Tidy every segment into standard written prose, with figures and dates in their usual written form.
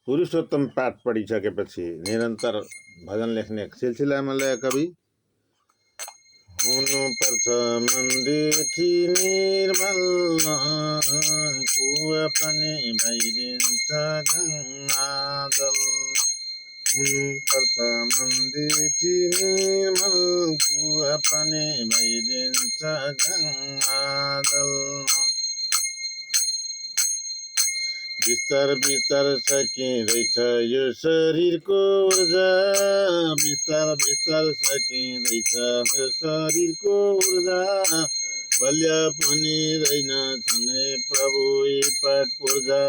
पुरुषोत्तम पाठ पढिसकेपछि निरन्तर भजन लेख्ने सिलसिलामा ल्याए कवि। हुनुपर्छ मनदेखि निर्मल, कुवा पनि भइदिन्छ गङ्गाजल। हुनुपर्छ मनदेखि निर्मल, कुवा पनि भइदिन्छ गङ्गाजल। बिस्तार बिस्तार सकिँदैछ यो शरीरको ऊर्जा, बिस्तार बिस्तार सकिँदैछ यो शरीरको ऊर्जा। बलिया पनि रहेनछन् है प्रभु यी पाठ पूर्जा,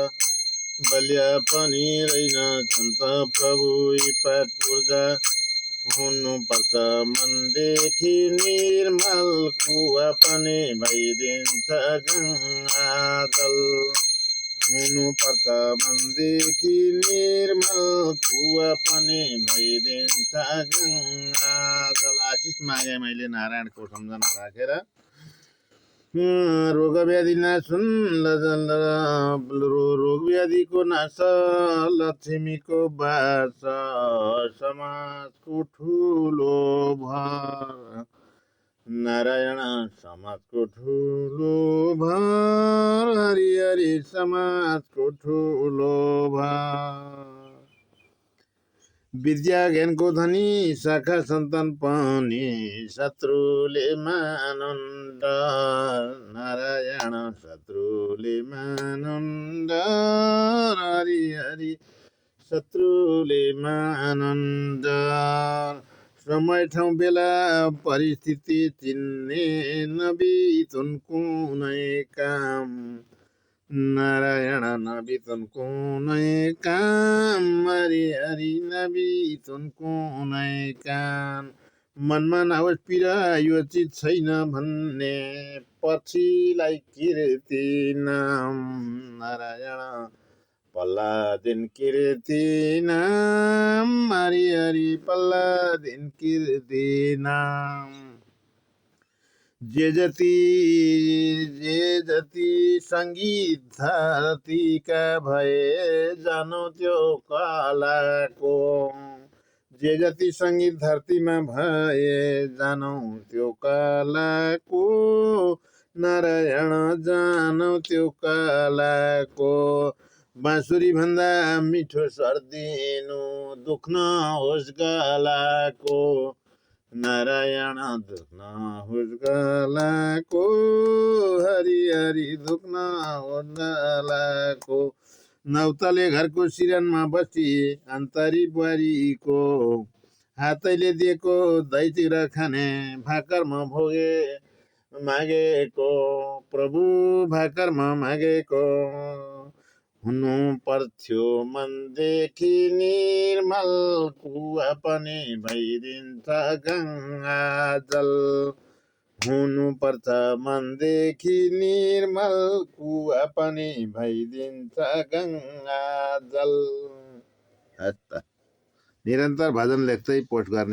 बलिया पनि रहेनछन् त प्रभु यी पाठ पूर्जा। हुनुपर्छ मनदेखि निर्मल, कुवा पनि भइदिन्छ गङ्गाजल। हुनुपर्छ मनदेखि निर्मल, कुवा पनि भइदिन्छ गङ्गाजल। आशिष मागे मैले नारायणको सम्झना राखेर। रोग व्याधि नाशुन् रोग व्याधिको नाश, लक्ष्मीको बास, समाजको ठुलो भर। नारायण समाजको ठुलो भर, हरि हरि समाजको ठुलो भर। विद्या ज्ञानको धनी, शाखा सन्तान पनि, शत्रुले मानुन् डर। नारायण शत्रुले मानुन् डर, हरि हरि शत्रुले मानुन् डर। समय ठाउँ बेला परिस्थिति चिन्ने, नबितुन् कुनै काम। नारायण नबितुन् कुनै काम, हरि हरि नबितुन् कुनै काम। मनमा नहोस् पीडा यो चिज छैन भन्ने, पछिलाई कीर्ति नाम। नारायण पल्ला दिन कीर्ति नाम, हरि हरि पल्ला दिन कीर्ति नाम। जे जति सङ्गीत धरतीका भए, जानो त्यो कलाको। जे जति सङ्गीत धरतीमा भए, जानो त्यो कलाको। नारायण जानो त्यो कलाको। बाँसुरी भन्दा मिठो स्वर दिनु, दुख्न होस् गलाको। नारायण दुख्न होस् गलाको, हरि हरि दुख्न होस् गलाको। नौतले घरको सिरानमा बसी अन्तरी बुहारीको, हातैले दिएको दही चिउरा खाने भाकर म भोगे मागेको। प्रभु भाकर म मागेको। हुनु पर्थ्यो मनदेखि निर्मल, कुवा पनि भइदिन्छ गङ्गाजल। हुनुपर्छ मनदेखि निर्मल, कुवा पनि भइदिन्छ गङ्गाजल। निरन्तर भजन लेख्दै पोस्ट गर्ने।